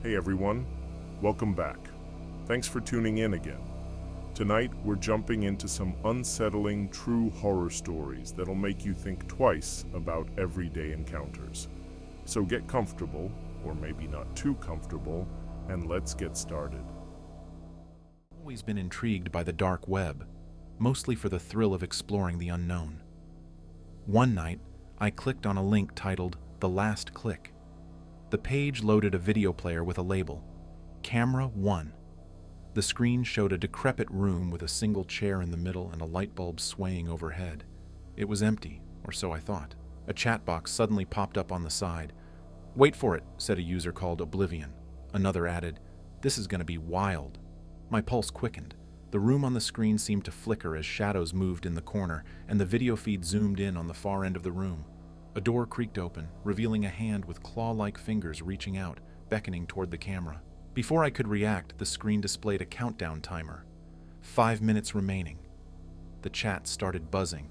Hey everyone, welcome back. Thanks for tuning in again. Tonight, we're jumping into some unsettling, true horror stories that'll make you think twice about everyday encounters. So get comfortable, or maybe not too comfortable, and let's get started. I've always been intrigued by the dark web, mostly for the thrill of exploring the unknown. One night, I clicked on a link titled "The Last Click." The page loaded a video player with a label, Camera 1. The screen showed a decrepit room with a single chair in the middle and a light bulb swaying overhead. It was empty, or so I thought. A chat box suddenly popped up on the side. "Wait for it," said a user called Oblivion. Another added, "This is going to be wild." My pulse quickened. The room on the screen seemed to flicker as shadows moved in the corner, and the video feed zoomed in on the far end of the room. A door creaked open, revealing a hand with claw-like fingers reaching out, beckoning toward the camera. Before I could react, the screen displayed a countdown timer. 5 minutes remaining. The chat started buzzing.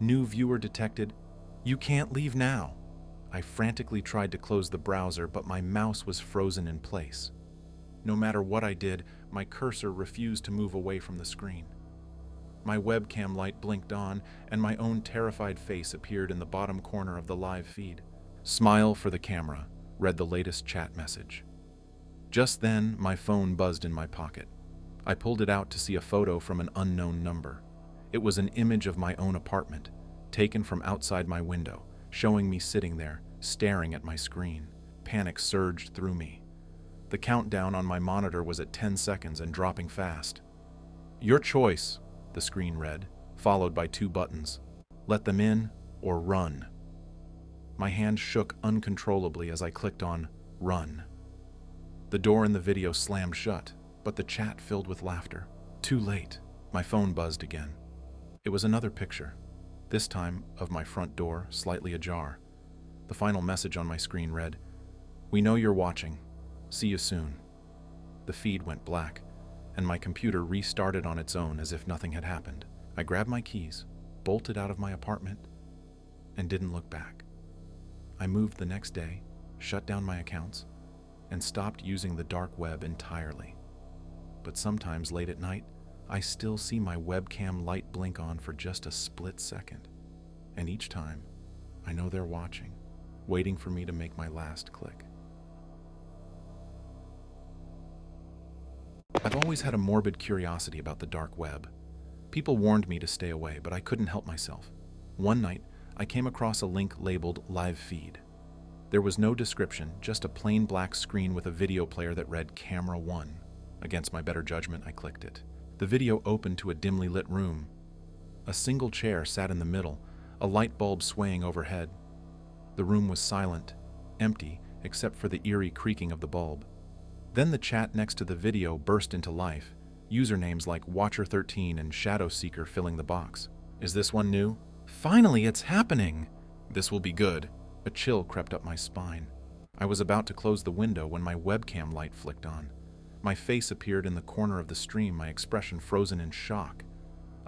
"New viewer detected. You can't leave now." I frantically tried to close the browser, but my mouse was frozen in place. No matter what I did, my cursor refused to move away from the screen. My webcam light blinked on, and my own terrified face appeared in the bottom corner of the live feed. "Smile for the camera," read the latest chat message. Just then, my phone buzzed in my pocket. I pulled it out to see a photo from an unknown number. It was an image of my own apartment, taken from outside my window, showing me sitting there, staring at my screen. Panic surged through me. The countdown on my monitor was at 10 seconds and dropping fast. "Your choice," the screen read, followed by 2 buttons. "Let them in or run." My hand shook uncontrollably as I clicked on run. The door in the video slammed shut, but the chat filled with laughter. Too late. My phone buzzed again. It was another picture, this time of my front door, slightly ajar. The final message on my screen read, "We know you're watching. See you soon." The feed went black, and my computer restarted on its own as if nothing had happened. I grabbed my keys, bolted out of my apartment, and didn't look back. I moved the next day, shut down my accounts, and stopped using the dark web entirely. But sometimes late at night, I still see my webcam light blink on for just a split second. And each time, I know they're watching, waiting for me to make my last click. I've always had a morbid curiosity about the dark web. People warned me to stay away, but I couldn't help myself. One night, I came across a link labeled Live Feed. There was no description, just a plain black screen with a video player that read Camera 1. Against my better judgment, I clicked it. The video opened to a dimly lit room. A single chair sat in the middle, a light bulb swaying overhead. The room was silent, empty, except for the eerie creaking of the bulb. Then the chat next to the video burst into life, usernames like Watcher13 and Shadowseeker filling the box. "Is this one new?" "Finally, it's happening!" "This will be good." A chill crept up my spine. I was about to close the window when my webcam light flicked on. My face appeared in the corner of the stream, my expression frozen in shock.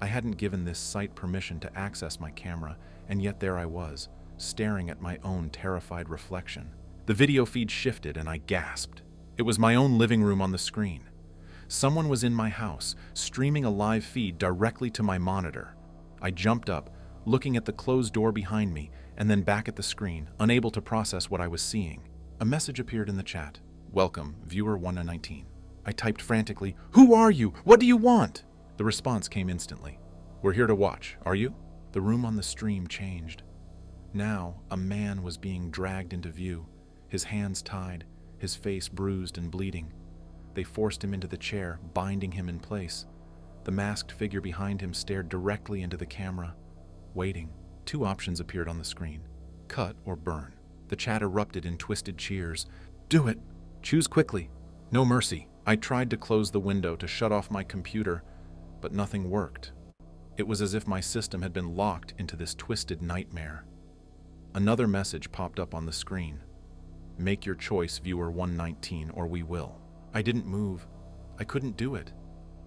I hadn't given this site permission to access my camera, and yet there I was, staring at my own terrified reflection. The video feed shifted and I gasped. It was my own living room on the screen. Someone was in my house, streaming a live feed directly to my monitor. I jumped up, looking at the closed door behind me, and then back at the screen, unable to process what I was seeing. A message appeared in the chat. "Welcome, viewer 119. I typed frantically, "Who are you? What do you want?" The response came instantly. "We're here to watch. Are you?" The room on the stream changed. Now, a man was being dragged into view, his hands tied, his face bruised and bleeding. They forced him into the chair, binding him in place. The masked figure behind him stared directly into the camera, waiting. 2 options appeared on the screen: cut or burn. The chat erupted in twisted cheers. "Do it! Choose quickly! No mercy!" I tried to close the window to shut off my computer, but nothing worked. It was as if my system had been locked into this twisted nightmare. Another message popped up on the screen. "Make your choice, viewer 119, or we will." I didn't move. I couldn't do it.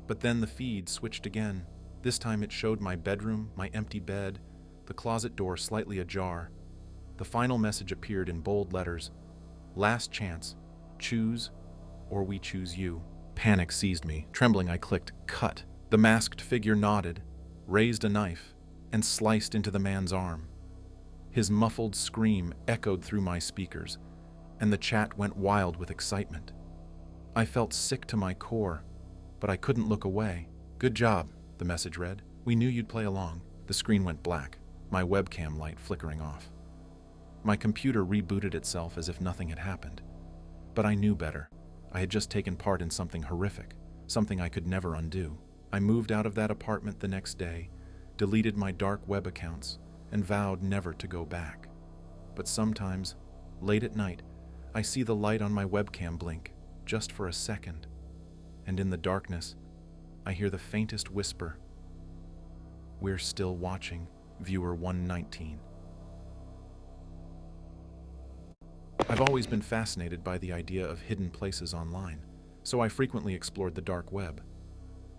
But then the feed switched again. This time it showed my bedroom, my empty bed, the closet door slightly ajar. The final message appeared in bold letters. "Last chance. Choose or we choose you. Panic seized me. Trembling, I clicked cut. The masked figure nodded, raised a knife, and sliced into the man's arm. His muffled scream echoed through my speakers, and the chat went wild with excitement. I felt sick to my core, but I couldn't look away. "Good job," the message read. "We knew you'd play along." The screen went black, my webcam light flickering off. My computer rebooted itself as if nothing had happened. But I knew better. I had just taken part in something horrific, something I could never undo. I moved out of that apartment the next day, deleted my dark web accounts, and vowed never to go back. But sometimes, late at night, I see the light on my webcam blink, just for a second. And in the darkness, I hear the faintest whisper, "We're still watching, viewer 119. I've always been fascinated by the idea of hidden places online, so I frequently explored the dark web.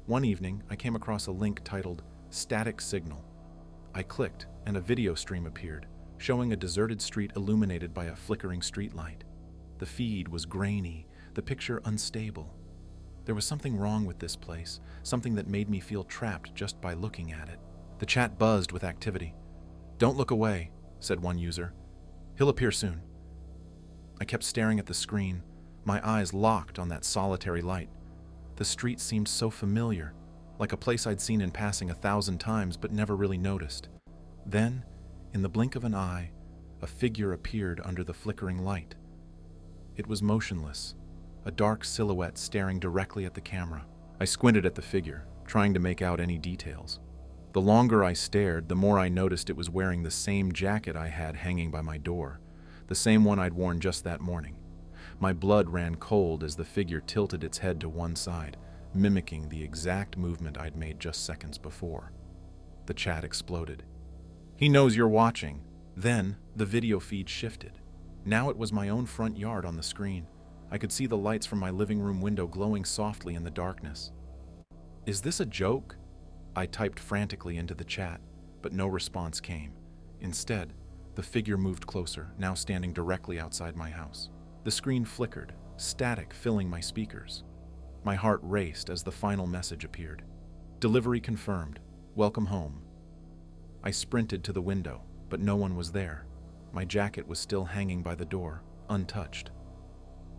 One evening, I came across a link titled Static Signal. I clicked, and a video stream appeared, showing a deserted street illuminated by a flickering streetlight. The feed was grainy, the picture unstable. There was something wrong with this place, something that made me feel trapped just by looking at it. The chat buzzed with activity. "Don't look away," said one user. "He'll appear soon." I kept staring at the screen, my eyes locked on that solitary light. The street seemed so familiar, like a place I'd seen in passing 1,000 times but never really noticed. Then, in the blink of an eye, a figure appeared under the flickering light. It was motionless, a dark silhouette staring directly at the camera. I squinted at the figure, trying to make out any details. The longer I stared, the more I noticed it was wearing the same jacket I had hanging by my door, the same one I'd worn just that morning. My blood ran cold as the figure tilted its head to one side, mimicking the exact movement I'd made just seconds before. The chat exploded. "He knows you're watching." Then, the video feed shifted. Now it was my own front yard on the screen. I could see the lights from my living room window glowing softly in the darkness. "Is this a joke?" I typed frantically into the chat, but no response came. Instead, the figure moved closer, now standing directly outside my house. The screen flickered, static filling my speakers. My heart raced as the final message appeared. "Delivery confirmed. Welcome home." I sprinted to the window, but no one was there. My jacket was still hanging by the door, untouched.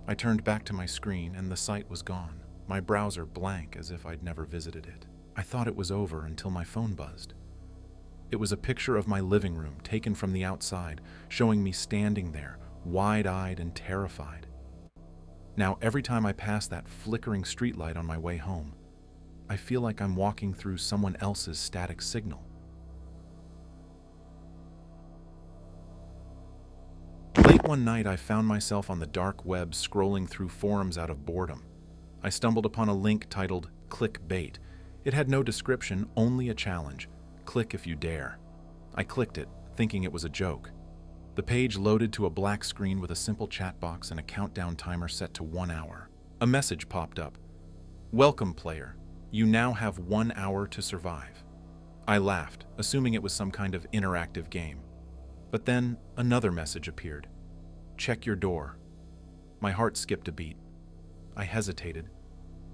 I turned back to my screen and the site was gone, my browser blank as if I'd never visited it. I thought it was over until my phone buzzed. It was a picture of my living room taken from the outside, showing me standing there, wide-eyed and terrified. Now, every time I pass that flickering streetlight on my way home, I feel like I'm walking through someone else's static signal. Late one night, I found myself on the dark web scrolling through forums out of boredom. I stumbled upon a link titled Clickbait. It had no description, only a challenge. Click if you dare. I clicked it, thinking it was a joke. The page loaded to a black screen with a simple chat box and a countdown timer set to 1 hour. A message popped up. "Welcome, player. You now have 1 hour to survive." I laughed, assuming it was some kind of interactive game. But then another message appeared. "Check your door." My heart skipped a beat. I hesitated,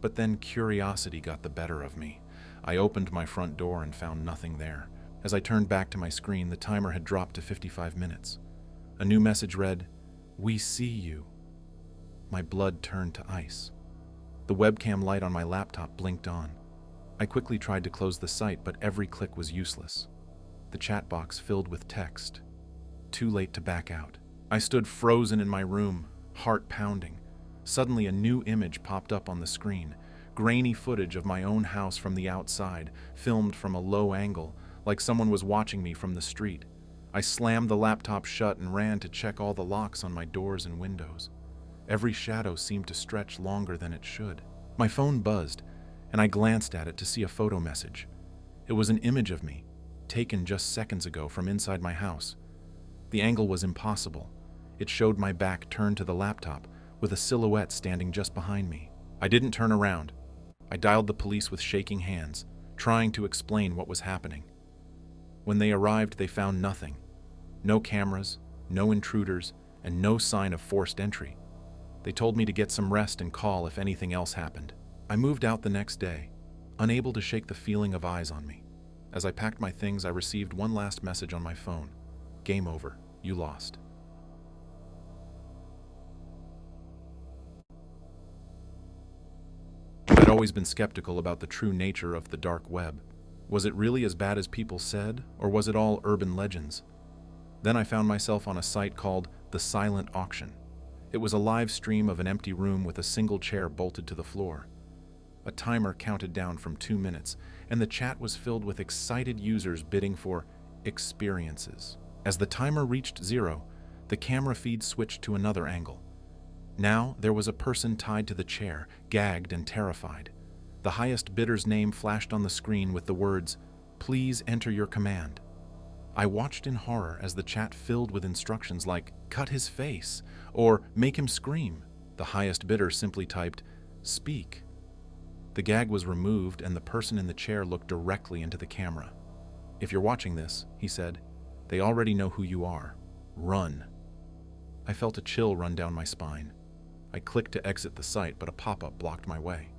but then curiosity got the better of me. I opened my front door and found nothing there. As I turned back to my screen, the timer had dropped to 55 minutes. A new message read, "We see you." My blood turned to ice. The webcam light on my laptop blinked on. I quickly tried to close the site, but every click was useless. The chat box filled with text. Too late to back out. I stood frozen in my room, heart pounding. Suddenly, a new image popped up on the screen. Grainy footage of my own house from the outside, filmed from a low angle, like someone was watching me from the street. I slammed the laptop shut and ran to check all the locks on my doors and windows. Every shadow seemed to stretch longer than it should. My phone buzzed, and I glanced at it to see a photo message. It was an image of me, taken just seconds ago from inside my house. The angle was impossible. It showed my back turned to the laptop, with a silhouette standing just behind me. I didn't turn around. I dialed the police with shaking hands, trying to explain what was happening. When they arrived, they found nothing. No cameras, no intruders, and no sign of forced entry. They told me to get some rest and call if anything else happened. I moved out the next day, unable to shake the feeling of eyes on me. As I packed my things, I received one last message on my phone. Game over. You lost. I'd always been skeptical about the true nature of the dark web. Was it really as bad as people said, or was it all urban legends? Then I found myself on a site called The Silent Auction. It was a live stream of an empty room with a single chair bolted to the floor. A timer counted down from 2 minutes, and the chat was filled with excited users bidding for experiences. As the timer reached 0, the camera feed switched to another angle. Now there was a person tied to the chair, gagged and terrified. The highest bidder's name flashed on the screen with the words, "Please enter your command." I watched in horror as the chat filled with instructions like, "Cut his face," or "Make him scream." The highest bidder simply typed, "Speak." The gag was removed and the person in the chair looked directly into the camera. "If you're watching this," he said, "they already know who you are. Run." I felt a chill run down my spine. I clicked to exit the site, but a pop-up blocked my way.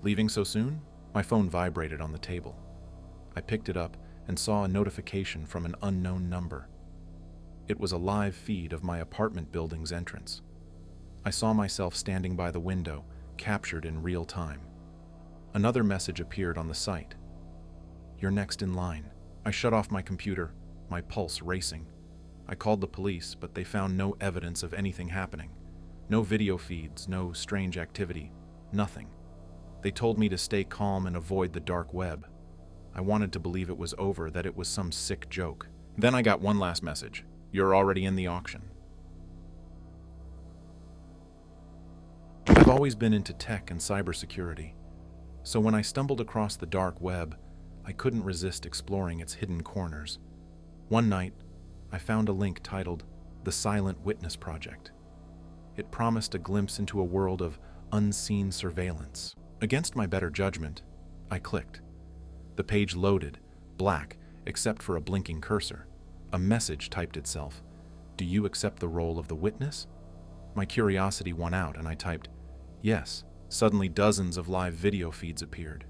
Leaving so soon? My phone vibrated on the table. I picked it up and saw a notification from an unknown number. It was a live feed of my apartment building's entrance. I saw myself standing by the window, captured in real time. Another message appeared on the site. "You're next in line." I shut off my computer, my pulse racing. I called the police, but they found no evidence of anything happening. No video feeds, no strange activity, nothing. They told me to stay calm and avoid the dark web. I wanted to believe it was over, that it was some sick joke. Then I got one last message. "You're already in the auction." I've always been into tech and cybersecurity, so when I stumbled across the dark web, I couldn't resist exploring its hidden corners. One night, I found a link titled The Silent Witness Project. It promised a glimpse into a world of unseen surveillance. Against my better judgment, I clicked. The page loaded, black, except for a blinking cursor. A message typed itself. "Do you accept the role of the witness?" My curiosity won out and I typed, "Yes." Suddenly dozens of live video feeds appeared.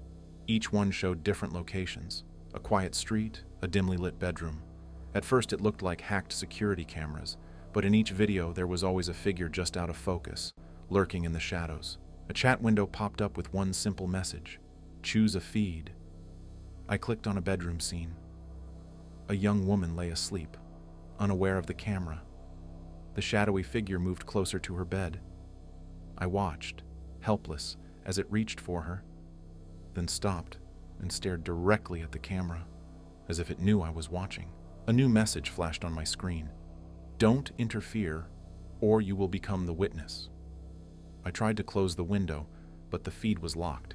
Each one showed different locations. A quiet street, a dimly lit bedroom. At first it looked like hacked security cameras, but in each video there was always a figure just out of focus, lurking in the shadows. A chat window popped up with one simple message: "Choose a feed." I clicked on a bedroom scene. A young woman lay asleep, unaware of the camera. The shadowy figure moved closer to her bed. I watched, helpless, as it reached for her, then stopped and stared directly at the camera, as if it knew I was watching. A new message flashed on my screen. "Don't interfere, or you will become the witness." I tried to close the window, but the feed was locked.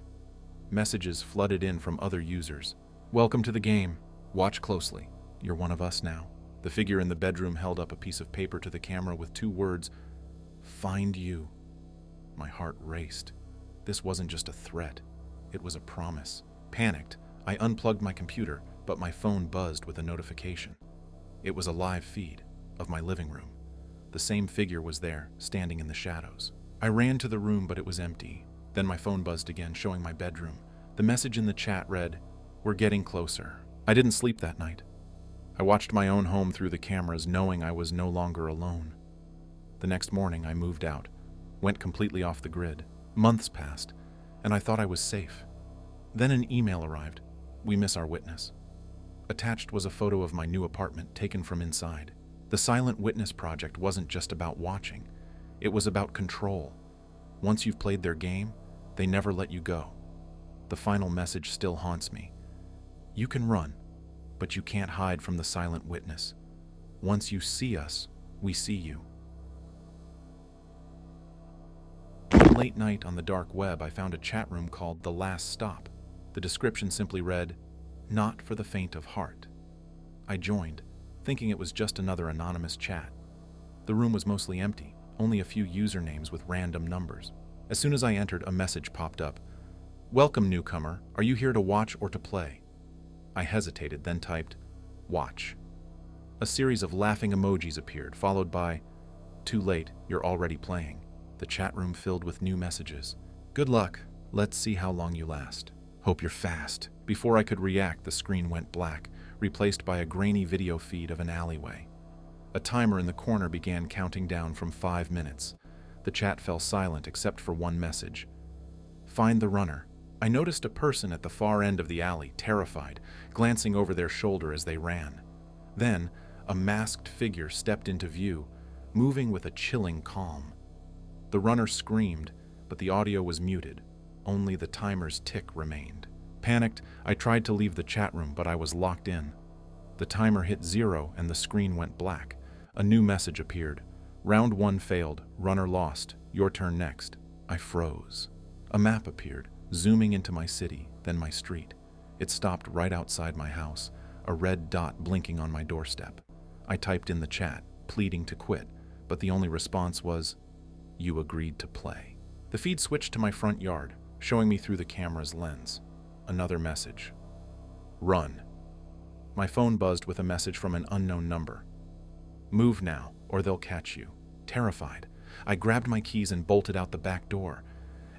Messages flooded in from other users. "Welcome to the game. Watch closely. You're one of us now." The figure in the bedroom held up a piece of paper to the camera with 2 words, "Find you." My heart raced. This wasn't just a threat. It was a promise. Panicked, I unplugged my computer, but my phone buzzed with a notification. It was a live feed of my living room. The same figure was there, standing in the shadows. I ran to the room, but it was empty. Then my phone buzzed again, showing my bedroom. The message in the chat read, "We're getting closer." I didn't sleep that night. I watched my own home through the cameras, knowing I was no longer alone. The next morning, I moved out, went completely off the grid. Months passed, and I thought I was safe. Then an email arrived. "We miss our witness." Attached was a photo of my new apartment taken from inside. The Silent Witness Project wasn't just about watching. It was about control. Once you've played their game, they never let you go. The final message still haunts me. "You can run, but you can't hide from the silent witness. Once you see us, we see you." One late night on the dark web, I found a chat room called The Last Stop. The description simply read, "Not for the faint of heart." I joined, thinking it was just another anonymous chat. The room was mostly empty, only a few usernames with random numbers. As soon as I entered, a message popped up. "Welcome, newcomer. Are you here to watch or to play?" I hesitated, then typed, "Watch." A series of laughing emojis appeared, followed by, "Too late, you're already playing." the chat room filled with new messages. Good luck. Let's see how long you last. Hope you're fast. Before I could react, the screen went black, replaced by a grainy video feed of an alleyway. A timer in the corner began counting down from 5 minutes. The chat fell silent except for one message. Find the runner. I noticed a person at the far end of the alley, terrified, glancing over their shoulder as they ran. Then, a masked figure stepped into view, moving with a chilling calm. The runner screamed, but the audio was muted. Only the timer's tick remained. Panicked, I tried to leave the chat room, but I was locked in. The timer hit 0 and the screen went black. A new message appeared. Round 1 failed. Runner lost. Your turn next. I froze. A map appeared, zooming into my city, then my street. It stopped right outside my house, a red dot blinking on my doorstep. I typed in the chat, pleading to quit, but the only response was, "You agreed to play." The feed switched to my front yard, showing me through the camera's lens. Another message. Run. My phone buzzed with a message from an unknown number. Move now, or they'll catch you. Terrified, I grabbed my keys and bolted out the back door.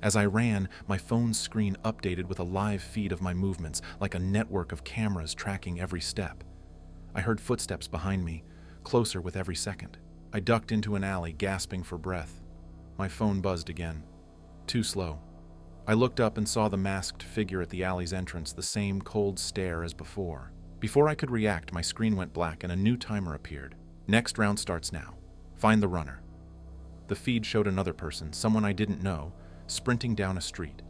As I ran, my phone's screen updated with a live feed of my movements, like a network of cameras tracking every step. I heard footsteps behind me, closer with every second. I ducked into an alley, gasping for breath. My phone buzzed again. Too slow. I looked up and saw the masked figure at the alley's entrance, the same cold stare as before. Before I could react, my screen went black and a new timer appeared. Next round starts now. Find the runner. The feed showed another person, someone I didn't know, sprinting down a street.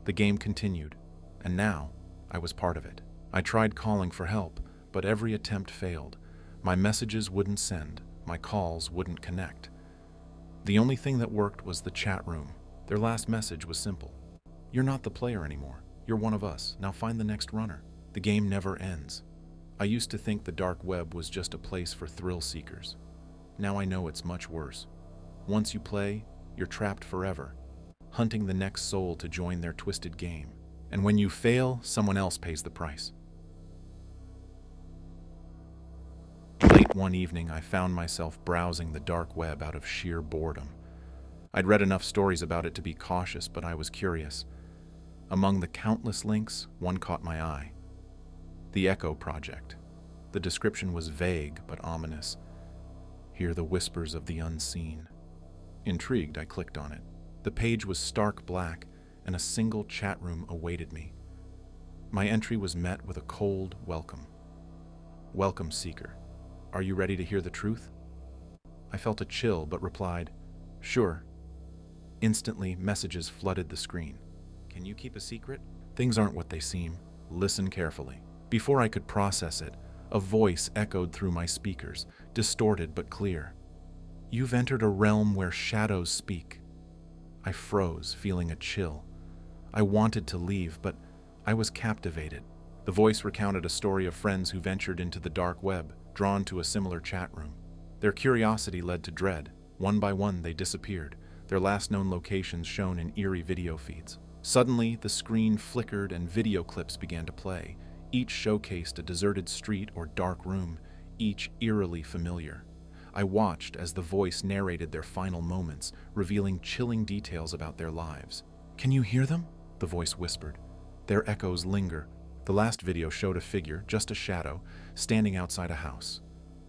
The game continued, and now I was part of it. I tried calling for help, but every attempt failed. My messages wouldn't send, my calls wouldn't connect. The only thing that worked was the chat room. Their last message was simple. You're not the player anymore. You're one of us. Now find the next runner. The game never ends. I used to think the dark web was just a place for thrill seekers. Now I know it's much worse. Once you play, you're trapped forever, hunting the next soul to join their twisted game. And when you fail, someone else pays the price. Late one evening, I found myself browsing the dark web out of sheer boredom. I'd read enough stories about it to be cautious, but I was curious. Among the countless links, one caught my eye. The Echo Project. The description was vague but ominous. Hear the whispers of the unseen. Intrigued, I clicked on it. The page was stark black, and a single chat room awaited me. My entry was met with a cold welcome. Welcome, seeker. Are you ready to hear the truth? I felt a chill, but replied, sure. Instantly, messages flooded the screen. Can you keep a secret? Things aren't what they seem. Listen carefully. Before I could process it, a voice echoed through my speakers, distorted but clear. You've entered a realm where shadows speak. I froze, feeling a chill. I wanted to leave, but I was captivated. The voice recounted a story of friends who ventured into the dark web, drawn to a similar chat room. Their curiosity led to dread. One by one, they disappeared, their last known locations shown in eerie video feeds. Suddenly, the screen flickered and video clips began to play. Each showcased a deserted street or dark room, each eerily familiar. I watched as the voice narrated their final moments, revealing chilling details about their lives. Can you hear them? The voice whispered. Their echoes linger. The last video showed a figure, just a shadow, standing outside a house.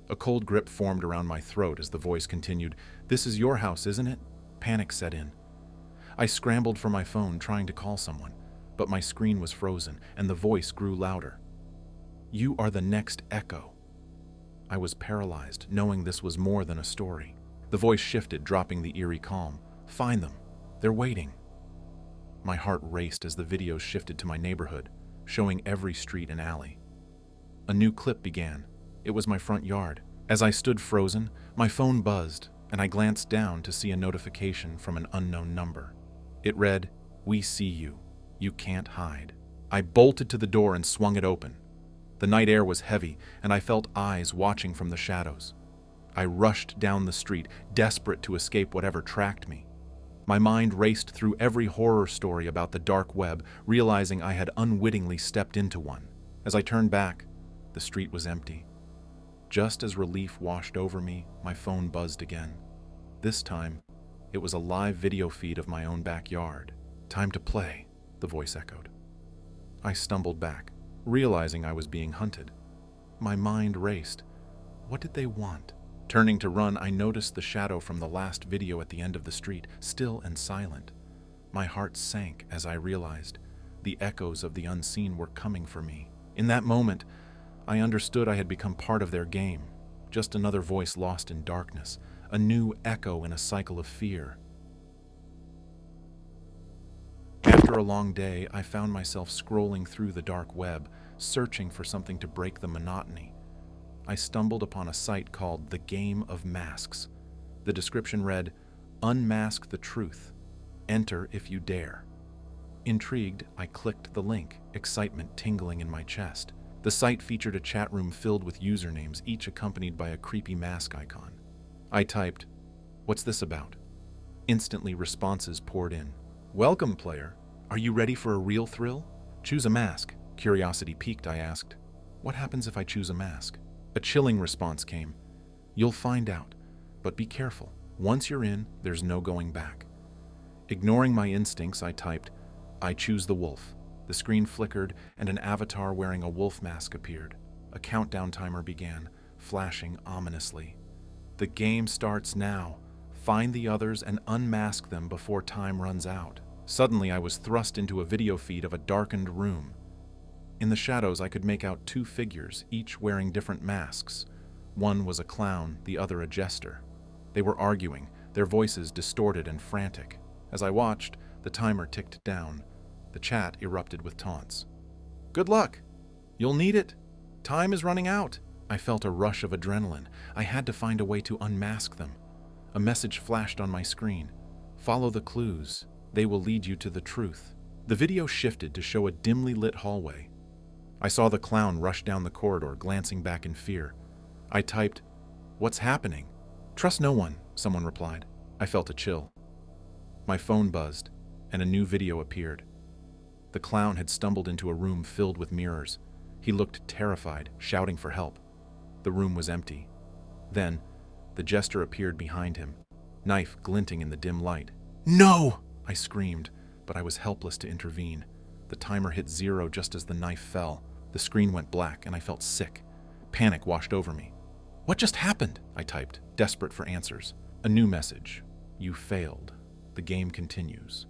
A cold grip formed around my throat as the voice continued, This is your house, isn't it? Panic set in. I scrambled for my phone, trying to call someone, but my screen was frozen, and the voice grew louder. You are the next echo. I was paralyzed, knowing this was more than a story. The voice shifted, dropping the eerie calm. Find them. They're waiting. My heart raced as the video shifted to my neighborhood, showing every street and alley. A new clip began. It was my front yard. As I stood frozen, my phone buzzed, and I glanced down to see a notification from an unknown number. It read, We see you. You can't hide. I bolted to the door and swung it open. The night air was heavy, and I felt eyes watching from the shadows. I rushed down the street, desperate to escape whatever tracked me. My mind raced through every horror story about the dark web, realizing I had unwittingly stepped into one. As I turned back, the street was empty. Just as relief washed over me, my phone buzzed again. This time, It was a live video feed of my own backyard. "Time to play," the voice echoed. I stumbled back, realizing I was being hunted. My mind raced. What did they want? Turning to run, I noticed the shadow from the last video at the end of the street, still and silent. My heart sank as I realized the echoes of the unseen were coming for me. In that moment, I understood I had become part of their game, just another voice lost in darkness, a new echo in a cycle of fear. After a long day, I found myself scrolling through the dark web, searching for something to break the monotony. I stumbled upon a site called The Game of Masks. The description read, "Unmask the truth. Enter if you dare." Intrigued, I clicked the link, excitement tingling in my chest. The site featured a chat room filled with usernames, each accompanied by a creepy mask icon. I typed, "What's this about?" Instantly, responses poured in. "Welcome, player. Are you ready for a real thrill? Choose a mask." Curiosity piqued, I asked, "What happens if I choose a mask?" A chilling response came. "You'll find out, but be careful. Once you're in, there's no going back." Ignoring my instincts, I typed, "I choose the wolf." The screen flickered, and an avatar wearing a wolf mask appeared. A countdown timer began, flashing ominously. "The game starts now. Find the others and unmask them before time runs out." Suddenly, I was thrust into a video feed of a darkened room. In the shadows, I could make out two figures, each wearing different masks. One was a clown, the other a jester. They were arguing, their voices distorted and frantic. As I watched, the timer ticked down. The chat erupted with taunts. "Good luck! You'll need it! Time is running out!" I felt a rush of adrenaline. I had to find a way to unmask them. A message flashed on my screen. "Follow the clues. They will lead you to the truth." The video shifted to show a dimly lit hallway. I saw the clown rush down the corridor, glancing back in fear. I typed, "What's happening?" "Trust no one," someone replied. I felt a chill. My phone buzzed, and a new video appeared. The clown had stumbled into a room filled with mirrors. He looked terrified, shouting for help. The room was empty. Then, the jester appeared behind him, knife glinting in the dim light. "No!" I screamed, but I was helpless to intervene. The timer hit 0 just as the knife fell. The screen went black, and I felt sick. Panic washed over me. "What just happened?" I typed, desperate for answers. A new message. "You failed. The game continues."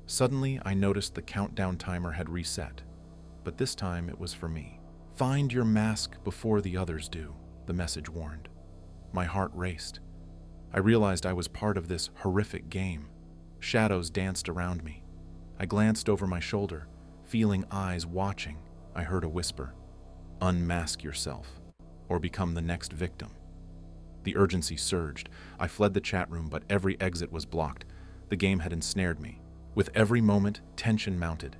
Suddenly, I noticed the countdown timer had reset, but this time it was for me. "Find your mask before the others do," the message warned. My heart raced. I realized I was part of this horrific game. Shadows danced around me. I glanced over my shoulder, feeling eyes watching. I heard a whisper, "Unmask yourself, or become the next victim." The urgency surged. I fled the chat room, but every exit was blocked. The game had ensnared me. With every moment, tension mounted.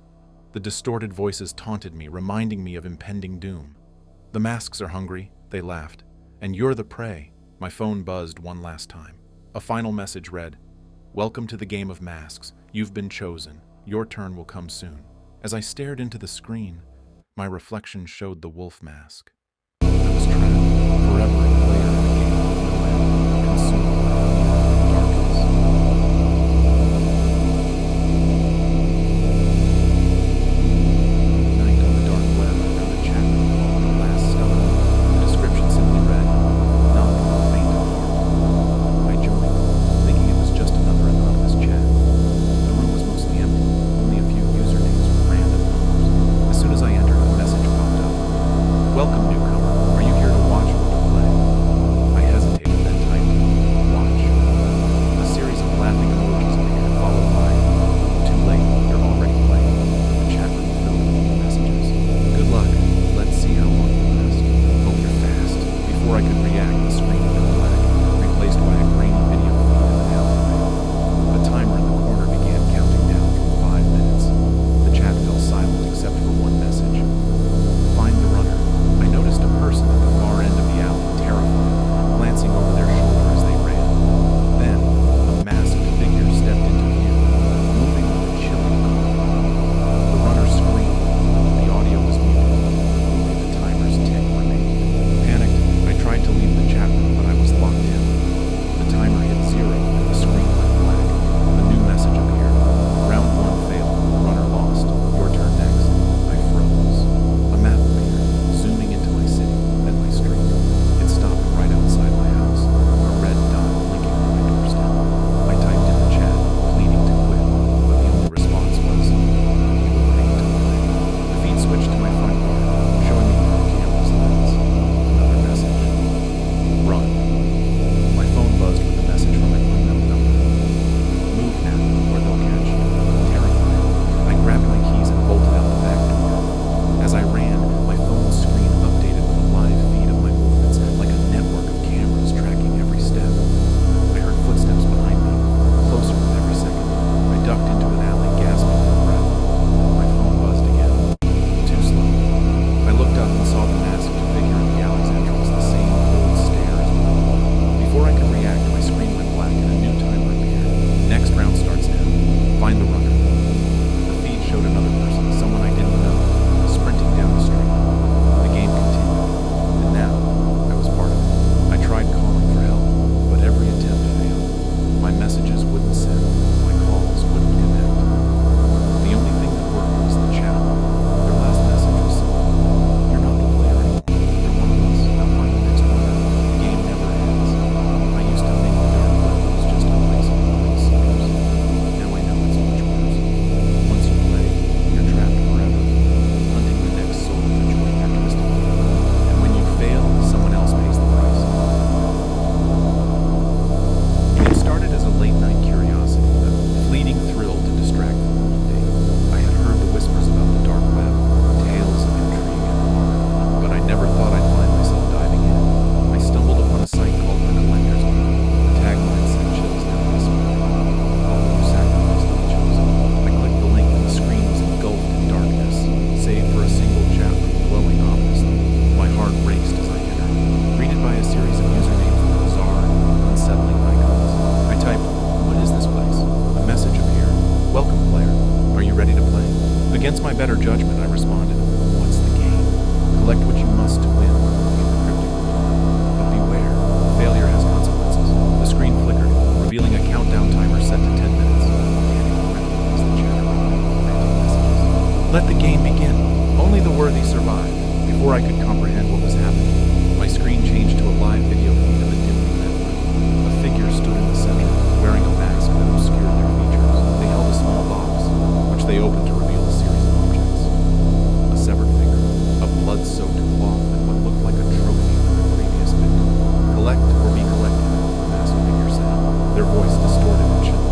The distorted voices taunted me, reminding me of impending doom. "The masks are hungry," they laughed, "and you're the prey." My phone buzzed one last time. A final message read, "Welcome to the game of masks. You've been chosen. Your turn will come soon." As I stared into the screen, my reflection showed the wolf mask. I was trapped, forever a player in a game with no end, consumed by darkness. Night on the dark web, I found a chat room called The Last Stop. The description simply read, "Knock on the faint of heart." I joined, thinking it was just another anonymous chat. The room was mostly empty, only a few usernames with random numbers. As soon as I entered, a message popped up. "Welcome, newcomer. Are you here to watch Against my better judgment, I responded, "What's the game? Collect what you must to win," came the cryptic reply. "But beware, failure has consequences." The screen flickered, revealing a countdown timer set to 10 minutes. As the chatter replied with frantic messages. "Let the game begin. Only the worthy survive." Before I could comprehend what was happening, my screen changed to a live video feed of a dimly lit room. A figure stood in the center, wearing a mask that obscured their features. They held a small box, which they opened to reveal a series of objects. A severed finger, a blood-soaked cloth, and what looked like a trophy from a previous victim. "Collect or be collected," the masked figure said, their voice distorted and chilled.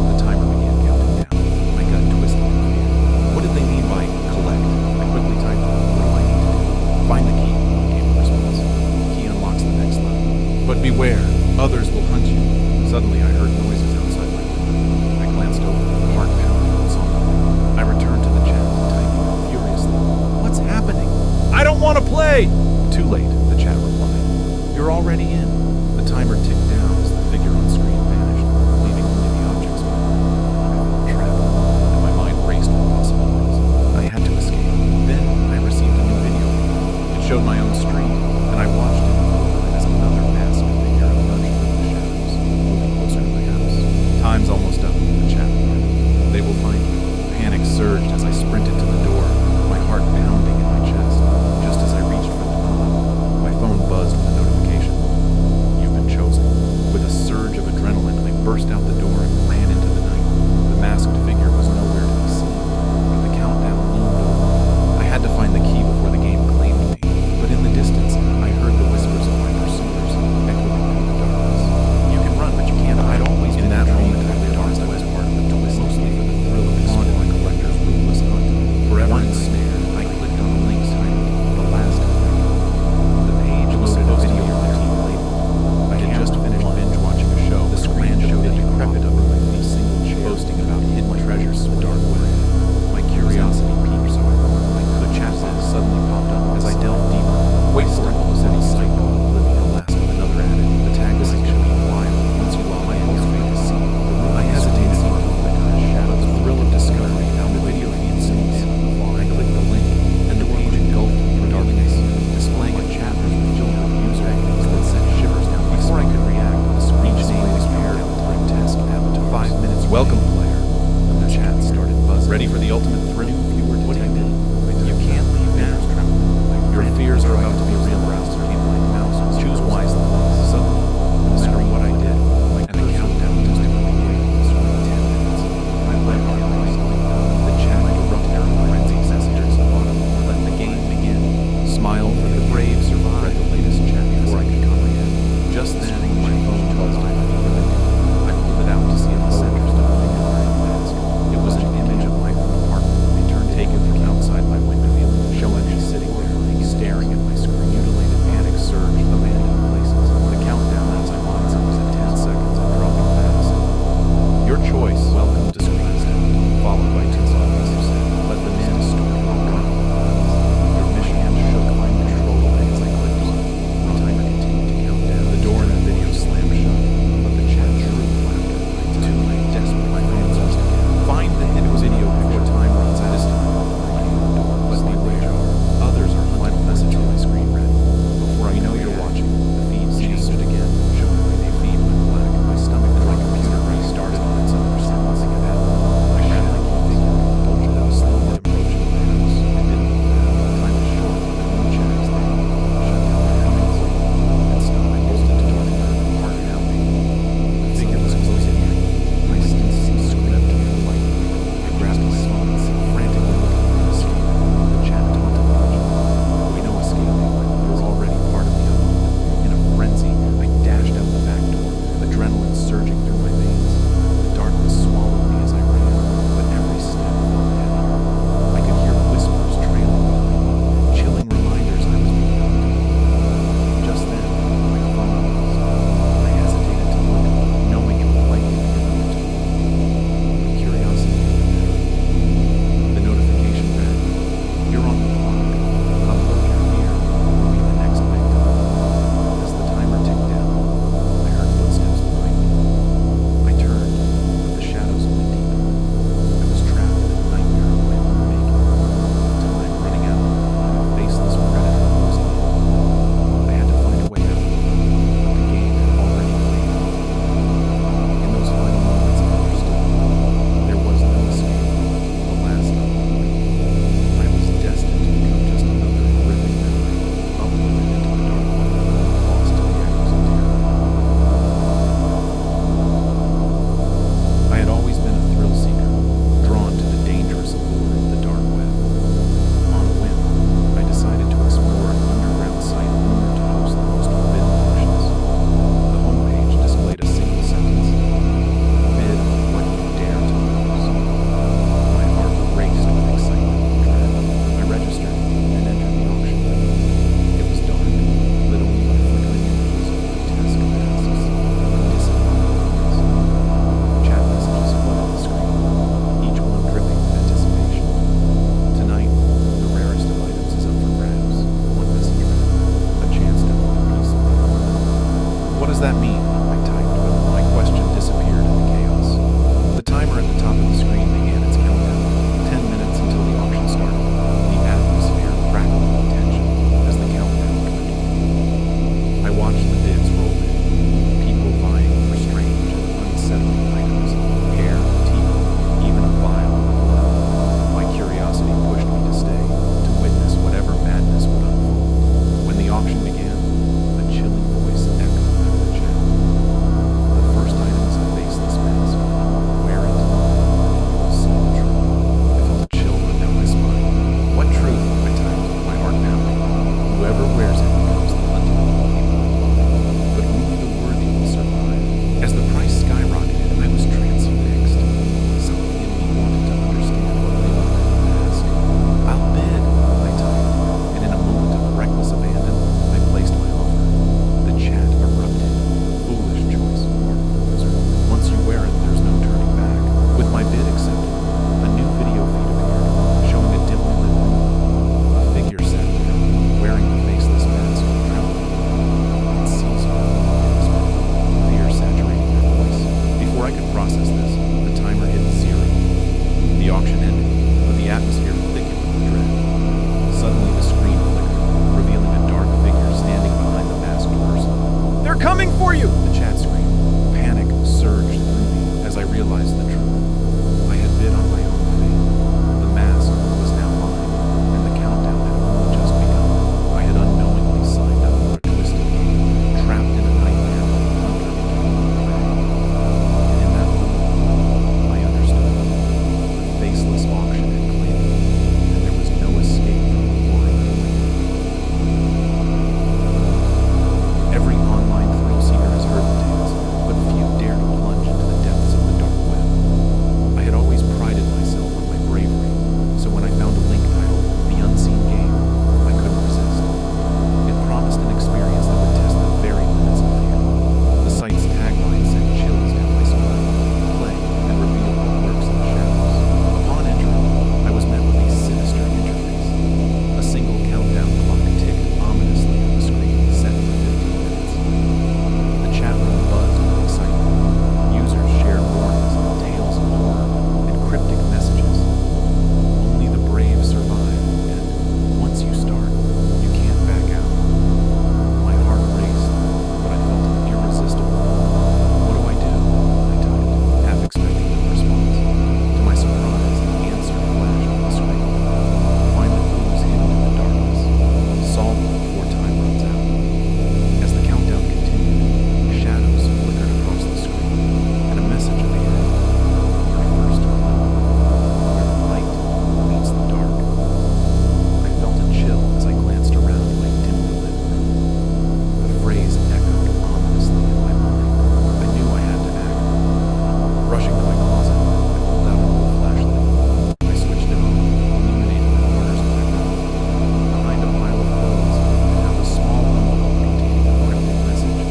The timer began counting down. My gut twisted in fear. What did they mean by collect? I quickly typed, "What do I need to do?" "Find the key," came the response. "The key unlocks the next level. But beware, others will hunt you." Suddenly I heard noises outside my window. I glanced over, heart pounding, and saw nothing. I returned to the chat, typing furiously, "What's happening? I don't want to play!" "Too late," the chat replied. "You're already in." The timer ticked down as the figure on screen vanished, leaving only the objects behind. I felt trapped, and my mind raced with possibilities. I had to escape. Then I received a new video. It showed my own street, and I watched it in horror as another masked figure emerged from the shadows, moving closer to my house. "Time's almost up," the chat began. "They will find you." Panic surged as I sprinted to the door, my heart pounding in my chest. Just as I reached for the knob, my phone buzzed with a notification. "You've been chosen." With a surge of adrenaline, I burst out the door and ran into the night. The masked figure was nowhere to be seen, and the countdown loomed over. I had to find the key before the game claimed me, but in the distance, I heard the whispers of my pursuers, echoing through the darkness. "You can run, but you can't hide." I'd always been that moment I realized I was part of the twist, mostly for the thrill of exploring a collector's ruthless hunt. Forever ensnared, I clicked on a link titled "The Last Click." The page loaded a video of their team label. I had just finished binge-watching a show. The screen showed a decrepit upper my feet, single chair, boasting about hidden treasures in the dark web. My curiosity peaked, so I thought my could chat box suddenly popped up as I delved deeper. "Wait for it," said a psycho oblivion. Alas, with another added, "The tagline should be wild. Once you log in, your fate is seen." I hesitated for a flicker and shadow the thrill of discovery. Now the video feed zoomed in. I clicked the link, and the page engulfed me in darkness, displaying a chapter filled with user IDs that sent shivers down my spine. Before I could react, the screen name was paired with grotesque avatar. 5 minutes. "Welcome, player." The chat started buzzing. "Ready for the ultimate thrill?" "You were detected. You can't leave now. Your fears are about to be realized." Came like mouse. "Choose wisely." Suddenly, no matter what I did, and the countdown just began. 10 minutes. My left heart raced. The chat erupted terrified frenzy messages. "Let the game begin. Smile for the brave survive." Read the latest chat before I could comprehend. Just then, my phone buzzed on my finger. I pulled it out to see a center of a figure wearing a mask. It was an image of my own apartment. I turned could process this, the timer hit 0. The auction ended, but the atmosphere thickened with dread. Suddenly the screen flickered, revealing a dark figure standing behind the masked person. "They're coming for you!" the chat screamed. Panic surged through me as I realized the truth. I had bid on my own fate. The mask was now mine, and the countdown had only just begun. I had unknowingly signed up for a twisted game, trapped in a nightmare where the hunter became the prey. And in that moment, I understood. The faceless auction had claimed me, and there was no escape from the horror that awaited. Every online thrill seeker has heard the tales, but few dare to plunge into the depths of the dark web. I had always prided myself on my bravery, so when I found a link titled The Unseen Game, I couldn't resist. It promised an experience that would test the very limits of fear. The site's tagline sent chills down my spine. Play and reveal what lurks in the shadows. Upon entering, I was met with a sinister interface. A single countdown clock ticked ominously on the screen, set for 15 minutes. The chat room buzzed with excitement. Users shared warnings, tales of horror, and cryptic messages. Only the brave survive, and once you start, you can't back out. My heart raced, but I felt an irresistible pull. "What do I do?" I typed, half expecting no response. To my surprise, an answer flashed on the screen. "Find the clues hidden in the darkness. Solve them before time runs out." As the countdown continued, shadows flickered across the screen, and a message appeared. "Your first clue. Where the light meets the dark." I felt a chill as I glanced around my dimly lit room. The phrase echoed ominously in my mind. I knew I had to act. Rushing to my closet, I pulled out an old flashlight. I switched it on, illuminating the corners of my room. Behind a pile of clothes, I found a small envelope containing a cryptic message.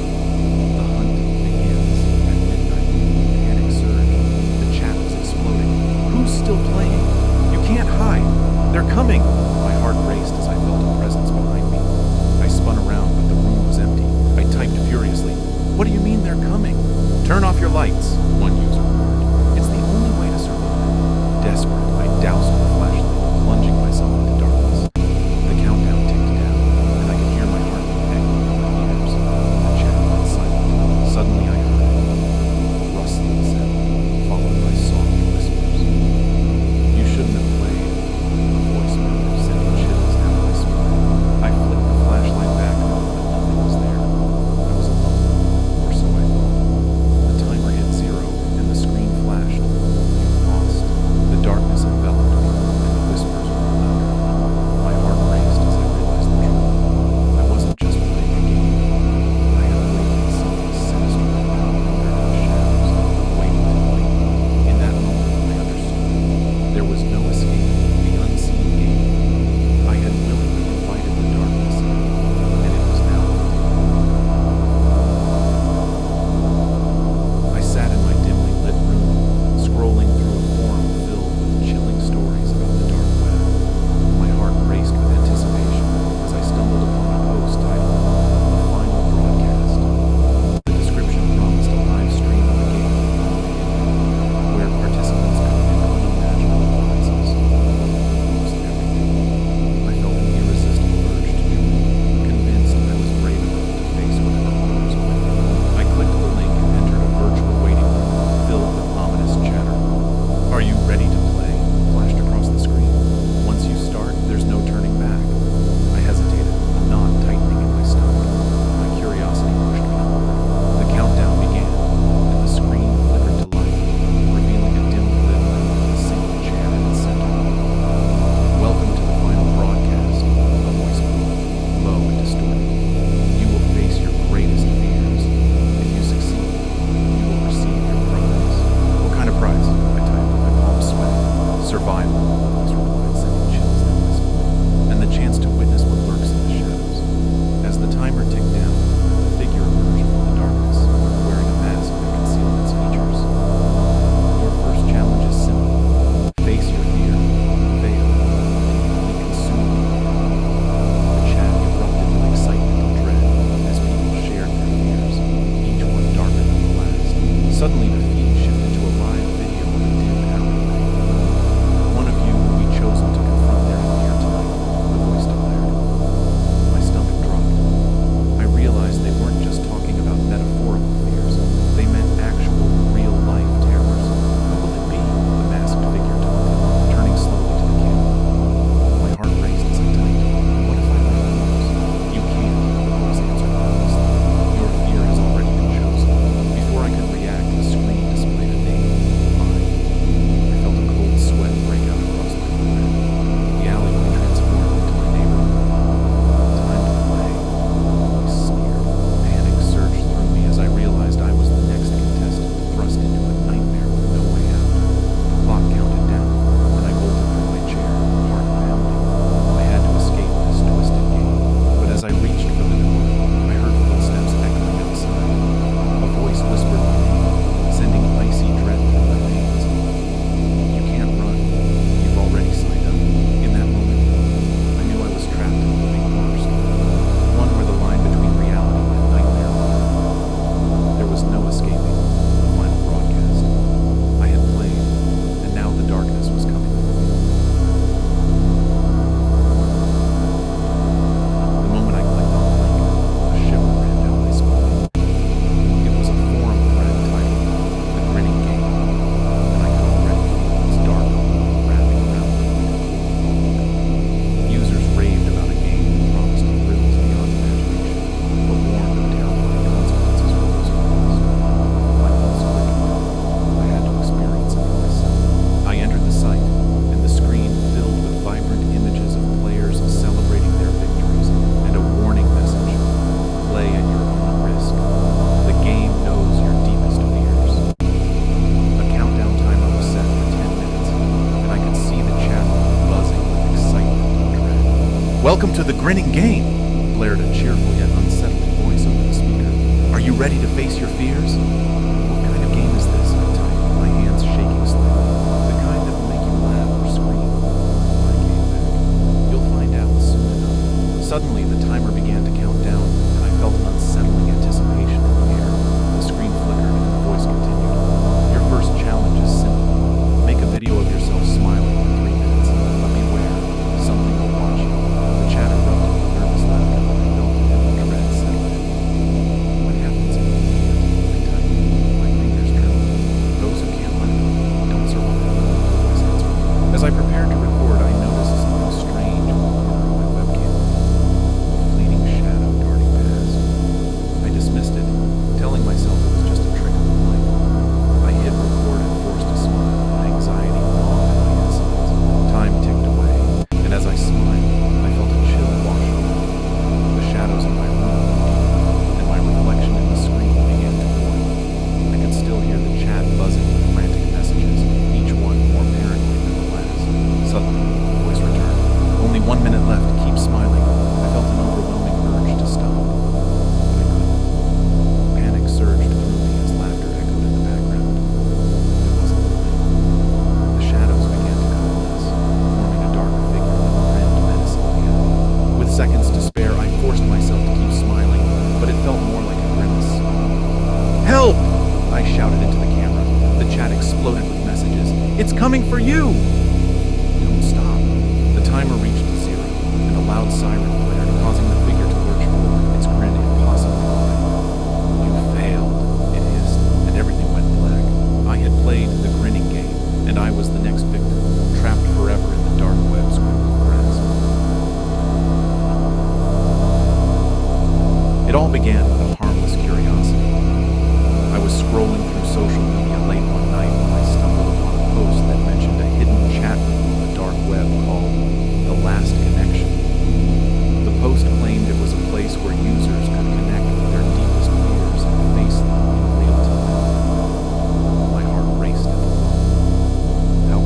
"The hunt begins at midnight." Panic surged. The chat was exploding. "Who's still playing? You can't hide! They're coming!" My heart raced as I felt a presence behind me. I spun around, but the room was empty. I typed furiously, "What do you mean they're coming?" "Turn off your lights," one user warned. "It's the only way to survive." Desperate, I doused the flashlight, plunging myself into darkness. The countdown ticked down, and I could hear my heartbeat echoing in my ears. The chat went silent. Suddenly I heard it. A rustling sound, followed by soft whispers. "You shouldn't have played," a voice murmured, sending chills down my spine. I flicked the flashlight back, but nothing was there. I was alone, or so I thought. The timer hit 0, and the screen flashed. "You lost." The darkness enveloped me, Welcome to the grinning game, blared a cheerful yet unsettling voice over the speaker. Are you ready to face your fears? What kind of game is this? I typed, my hands shaking slightly. The kind that will make you laugh or scream. I came back. You'll find out soon enough. Suddenly, the timer began to count down, and I felt an unsettling anticipation in the air. The screen flickered, and the voice continued. Your first challenge is simple. Make a video of yourself smiling for 3 minutes. But beware, something will watch you. The chat erupted with nervous laughter, but I felt a heavy dread settle in. What happens if you can't? I typed, my fingers trembling. Those who can't laugh don't survive, the voice answered. As I prepared to record, I noticed something strange in the corner of my webcam. A fleeting shadow darting past. I dismissed it, telling myself it was just a trick of the light. I hit record and forced a smile, and anxiety gnawed at my insides. Time ticked away, and as I smiled, I felt a chill wash over me. The shadows in my room grew deeper, and my reflection in the screen began to warm. I could still hear the chat buzzing with frantic messages, each one more paranoid than the last. Suddenly, the voice returned. Only 1 minute left. Keep smiling. I felt an overwhelming urge to stop, but I couldn't. Panic surged through me as laughter echoed in the background. It wasn't mine. The shadows began to coalesce, forming a dark figure that grinned menacingly at me. With seconds to spare, I forced myself to keep smiling, but it felt more like a grimace. Help! I shouted into the camera. The chat exploded with messages. It's coming for you! Don't stop. The timer reached 0, and a loud siren blared, causing the figure to lurch forward, its grin impossibly wide. You failed, it hissed, and everything went black. I had played the grinning game, and I was the next victim, trapped forever in the dark web's cruel grasp. It all began with a harmless curiosity. I was scrolling through social media late one night when I stumbled upon a post that mentioned a hidden chat room on the dark web called The Last Connection. The post claimed it was a place where users could connect with their deepest fears and face them in real time. My heart raced at the thought. How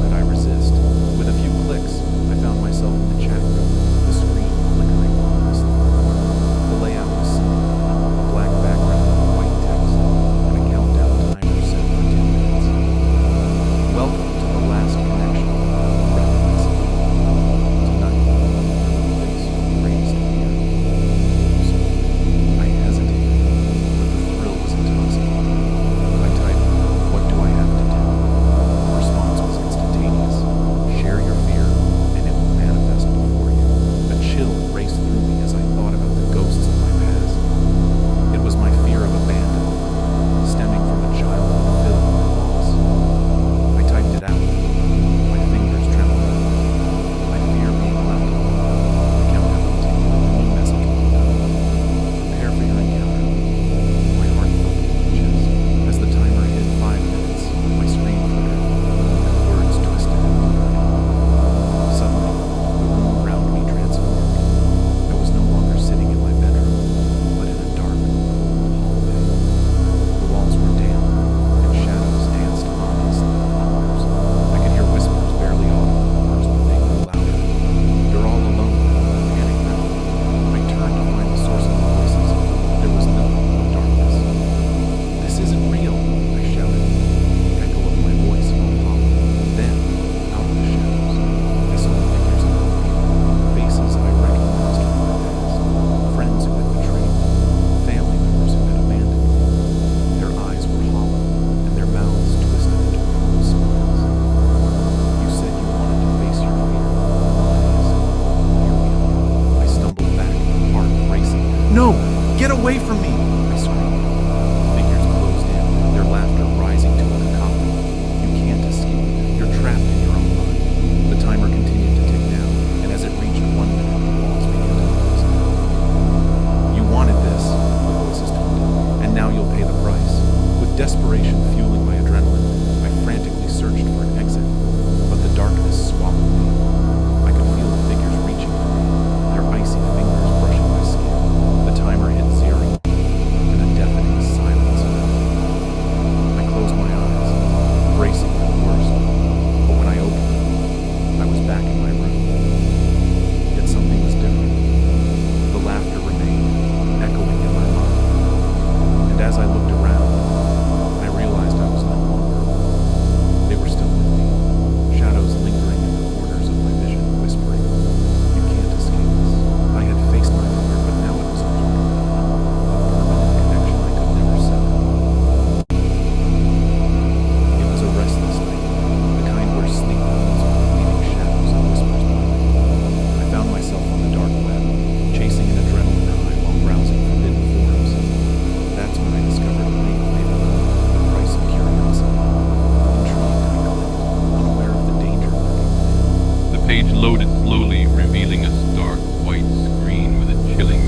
loaded slowly, revealing a stark white screen with a chilling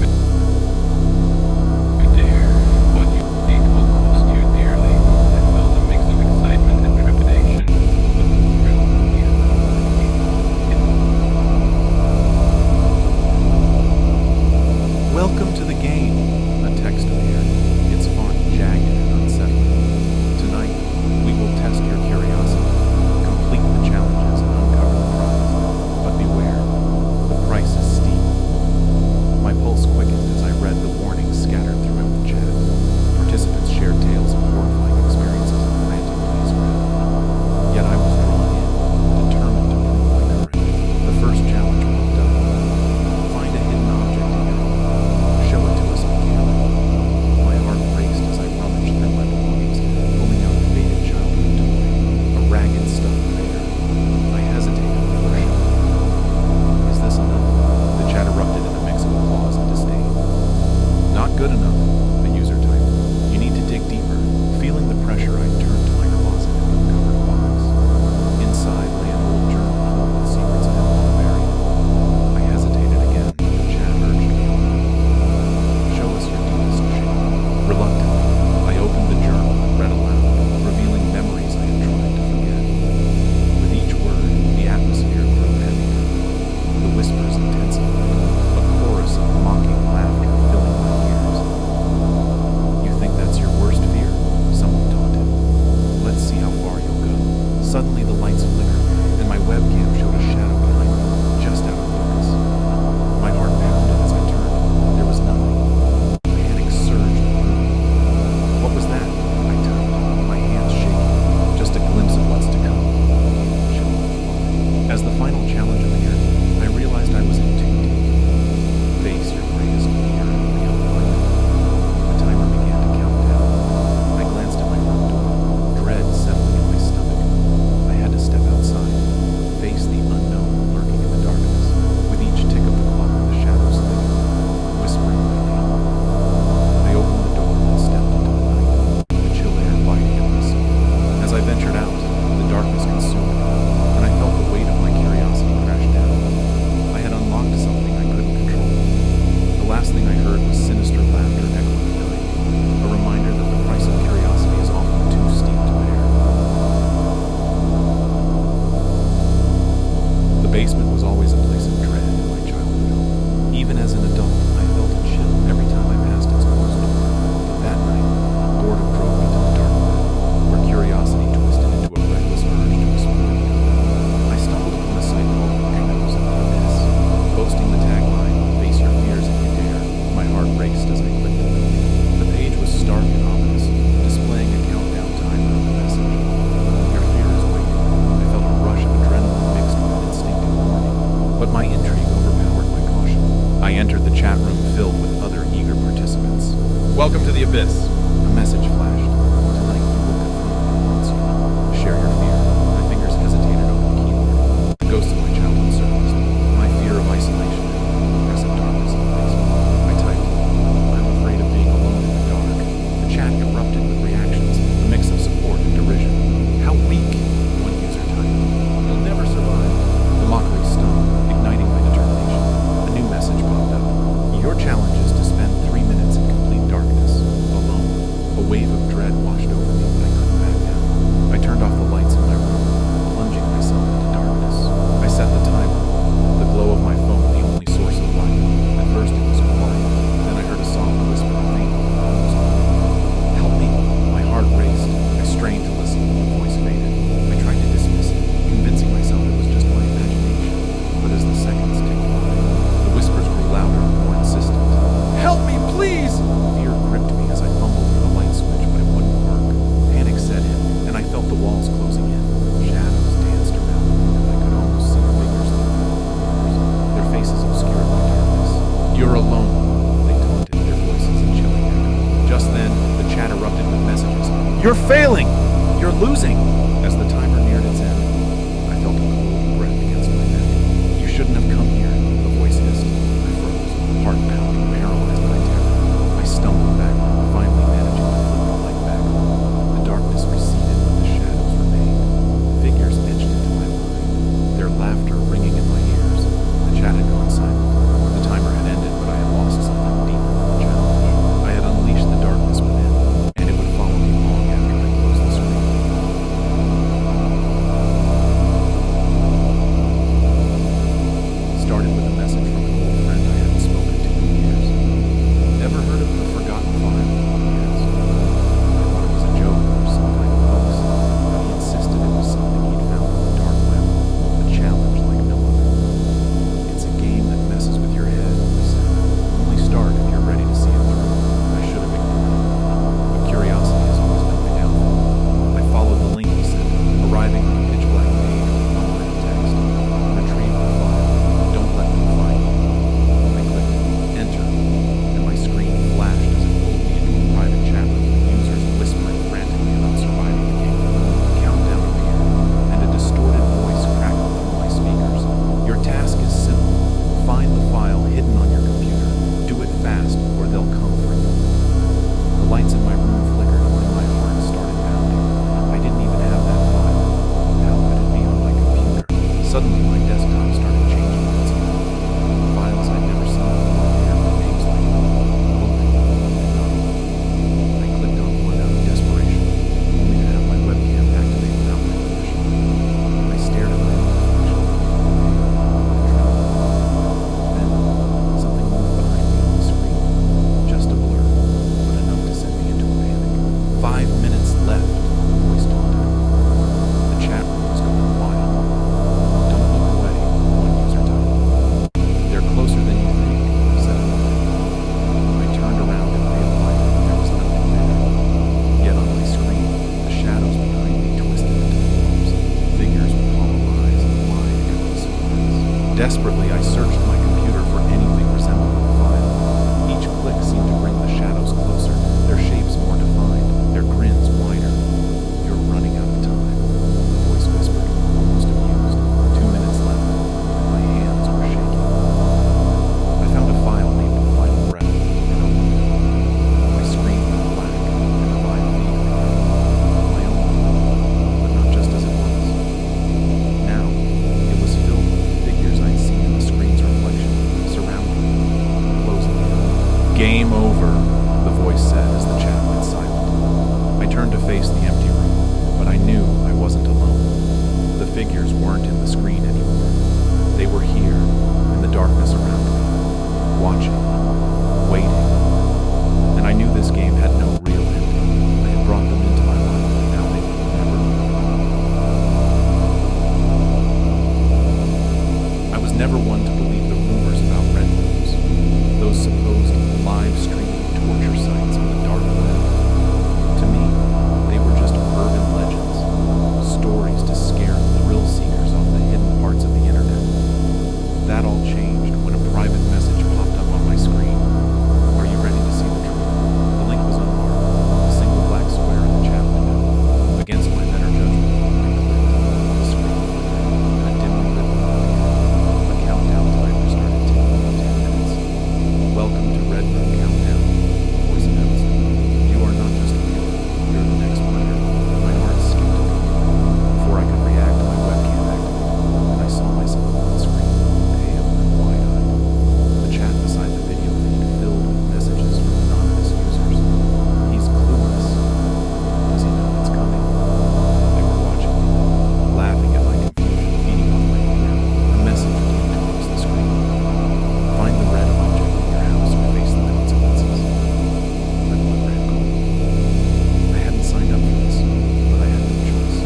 you dare. What you seek will cost you dearly. I felt a mix of excitement and trepidation, but the thrill of the unknown. Welcome to the game, a text appeared, its font jagged and unsettling. Tonight, we will test your curiosity, complete the challenges, and uncover the prize. But beware, the price is steep. My pulse quickened as I read the warnings scattered throughout the chat. Participants shared tales of horrifying experiences and frantic pleas for help. Yet I was drawn in, determined to prove my courage. The first challenge popped up. Find a hidden object in your home. Show it to us on camera. My heart raced as I rummaged through my belongings, pulling out a faded childhood toy, a ragged stuffed bear. I hesitated before showing it. Is this enough? The chat erupted in a mix of applause and disdain. Not good enough, the user typed. You need to dig deeper. Feeling the pressure, I turned to my closet and uncovered a box. Inside lay an old journal filled with secrets I had long buried. I hesitated again, but the chat urged me on. Show us your deepest shame. Reluctantly, I opened the journal and read aloud, revealing memories I had tried to forget. With each word, the atmosphere grew heavier. The whispers intensified, a chorus of mocking laughter filling my ears. You think that's your worst fear? Someone taunted. Let's see how far you'll go. Suddenly the lights flickered, and my webcam showed a shadow behind me, just out of focus. My heart pounded as I turned. There was nothing. Panic surged through me. What was that? I typed, my hands shaking. Just a glimpse of what's to come. Chill. As the final challenge appeared, I realized I was in too deep. Face your greatest fear and realign it. The timer began to count down. I glanced at my front door, dread settling in my stomach. I had to step outside, face the unknown lurking in the darkness. With each tick of the clock, the shadows thickened, whispering my name. I opened the door and stepped into the night, the chill air biting at my skin. As I ventured out, the darkness consumed me, and I felt the weight of my curiosity crash down. I had unlocked something I couldn't control. The last thing I heard was sinister laughter echoing behind me, a reminder that the price of curiosity is often too steep to bear. The basement was always a place of dread in my childhood home. Even as an adult, I felt a chill every time I passed its closed door. But that night, boredom drove me to the dark web, where curiosity twisted into a reckless urge to explore the unknown. I stumbled upon a site called Echoes of the Abyss, boasting the tagline, "Face your fears if you dare." My heart raced as I clicked the link. The page was stark and ominous, displaying a countdown timer and the message, "Your fear is waiting." I felt a rush of adrenaline mixed with an instinctive warning, but my intrigue overpowered my caution. I entered the chat room filled with other eager participants. "Welcome to the Abyss." A message flashed. "Tonight you will confront what haunts you. Share your fear." My fingers hesitated over the keyboard. The ghosts of my childhood surfaced. My fear of isolation and the oppressive darkness of the basement. I typed, "I'm afraid of being alone in the dark." The chat erupted with reactions, a mix of support and derision. "How weak," one user typed. "You'll never survive." The mockery stung, igniting my determination. A new message popped up. "Your challenge is to spend 3 minutes in complete darkness, alone." A wave of dread washed over me, but I couldn't back down. I turned off the lights in my room, plunging myself into darkness. I set the timer, the glow of my phone the only source of light. At first it was quiet, then I heard a soft whisper, faint, almost audible. "Help me!" My heart raced. I strained to listen, but the voice faded. I tried to dismiss it, convincing myself it was just my imagination. But as the seconds ticked by, the whispers grew louder and more insistent. "Help me, please!" Fear gripped me as I fumbled for the light switch, but it wouldn't work. Panic set in, and I felt the walls closing in. Shadows danced around me, and I could almost see figures through the corners, their faces obscured by darkness. "You're alone," they taunted, their voices a chilling echo. Just then, the chat erupted with messages. "You're failing! You're losing!" As the timer neared its end, I felt a cold breath against my neck. "You shouldn't have come here," the voice hissed. I froze, heart pounding, paralyzed by terror. I stumbled backward, finally managing to flip the light back on. The darkness receded, but the shadows remained. Figures etched into my mind, their laughter ringing in my ears. Desperately, I searched my computer for anything resembling a file. Each click seemed to bring the shadows closer, their shapes more defined, their grins wider. "You're running out of time," the voice whispered, almost amused. 2 minutes left, and my hands were shaking. I found a file named Final Breath and opened it. My screen went black, and a live feed began. My own, but not just as it was. Now, it was filled with the figures I'd seen in the screen's reflection, surrounding me, closing in. "Game over," the voice said as the chat went silent. I turned to face the empty room, but I knew I wasn't alone. The figures weren't in the screen anymore. They were here, in the darkness around me, watching, waiting. And I knew this game had no real ending. I had brought them into my life, and now they would never leave. I was never one to believe the rumors about red rooms, those supposed live-streaming torture sites on the dark web. To me, they were just urban legends, stories to scare thrill seekers off the hidden parts of the internet. That all changed when a private message popped up on my screen. "Are you ready to see the truth?" The link was unmarked, a single black square in the chat window. Against my better judgment, I clicked. The screen flickered, and a dimly lit room appeared. A countdown timer started ticking at 10 minutes. "Welcome to Red Room Countdown," the voice announced. "You are not just a viewer, you're the next player." My heart skipped a beat. Before I could react, my webcam activated, and I saw myself on the screen, pale and wide-eyed. The chat beside the video feed filled with messages from anonymous users. "He's clueless. Does he know it's coming?" They were watching me, laughing at my confusion, feeding off my fear. A message blinked across the screen. "Find the red object in your house or face the consequences." My blood ran cold. I hadn't signed up for this, but I had no choice.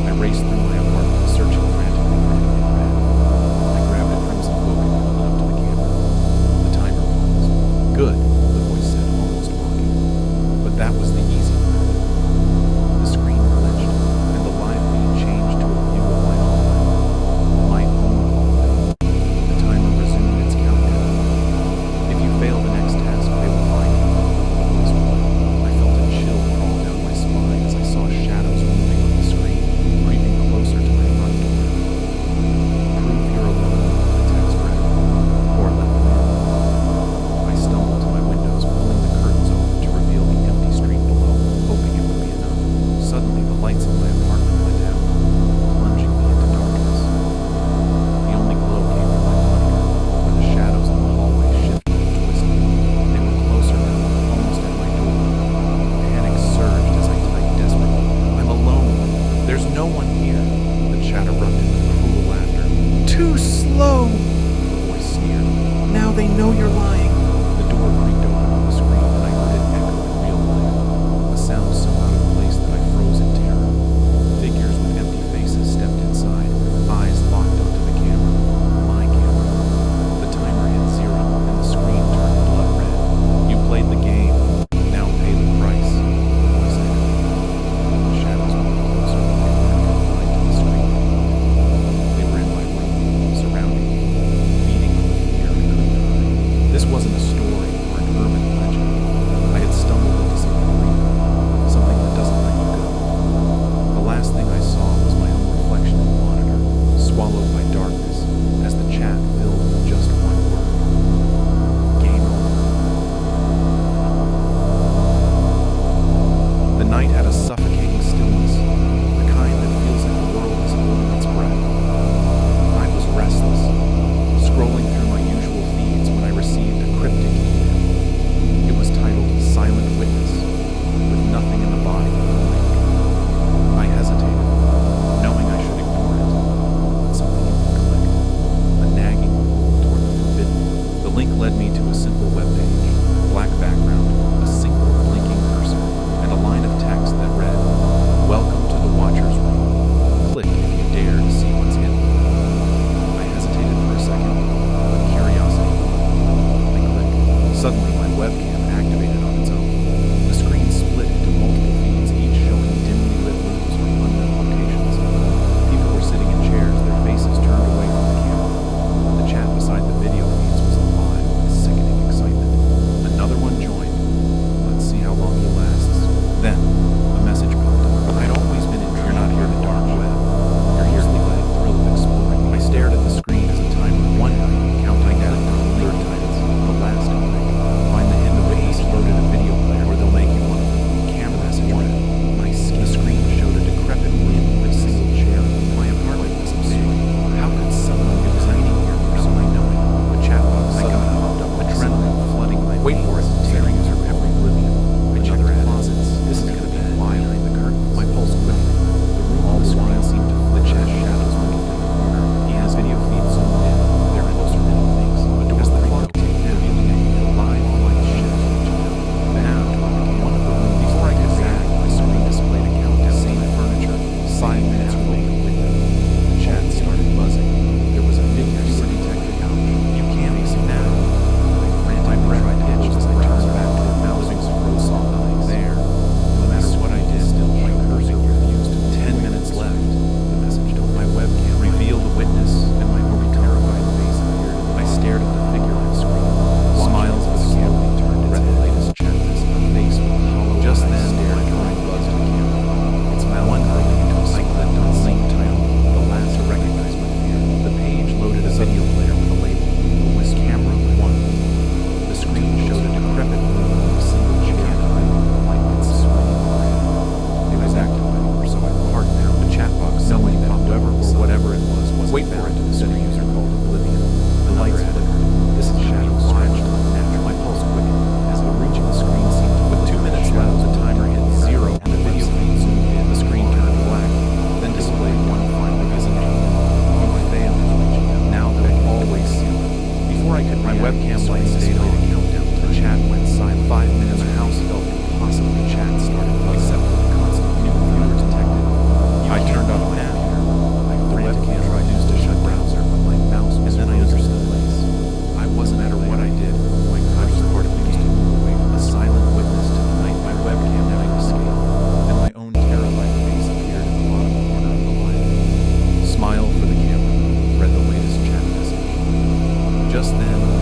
I raced through my apartment, searching frantically for anything red. I grabbed a crimson book and held it up to the camera. The timer paused. "Good," the voice said, almost mocking. But that was the easy part. The screen glitched, and the live feed changed to a view of my hallway. My own hallway. The timer resumed its countdown. "If you fail the next task, they will find you," the voice warned. I felt a chill crawl down my spine as I saw shadows moving on the screen, creeping closer to my front door. "Prove you're alone," the text read, "or let them in." I stumbled to my windows, pulling the curtains open to reveal the empty street below, hoping it would be enough. Suddenly, the lights in my apartment went out, plunging me into darkness. The only glow came from my monitor, where the shadows in the hallway shifted and twisted. They were closer now, almost at my door. Panic surged as I typed desperately, "I'm alone. There's no one here." The chat erupted with cruel laughter. "Too slow," the voice sneered. "Now they know you're lying." The door creaked open on the screen, and I heard it echo in real life. A sound so out of place that I froze in terror. Figures with empty faces stepped inside, eyes locked onto the camera. My camera. The timer hit 0, and the screen turned blood red. "You played the game. Now pay the price," the voice echoed. The shadows moved closer, but they weren't confined to the screen anymore. They were in my room, surrounding me, feeding on the fear I couldn't hide. This wasn't a story or an urban legend. I had stumbled into something real, something that doesn't let you go. The last thing I saw was my own reflection in the monitor, swallowed by darkness, as the chat filled with just one word: "Game over." The night had a suffocating stillness, the kind that feels like the world is holding its breath. I was restless, scrolling through my usual feeds when I received a cryptic email. It was titled "Silent Witness," with nothing in the body but a link. I hesitated, knowing I should ignore it, but something in me clicked. Just then,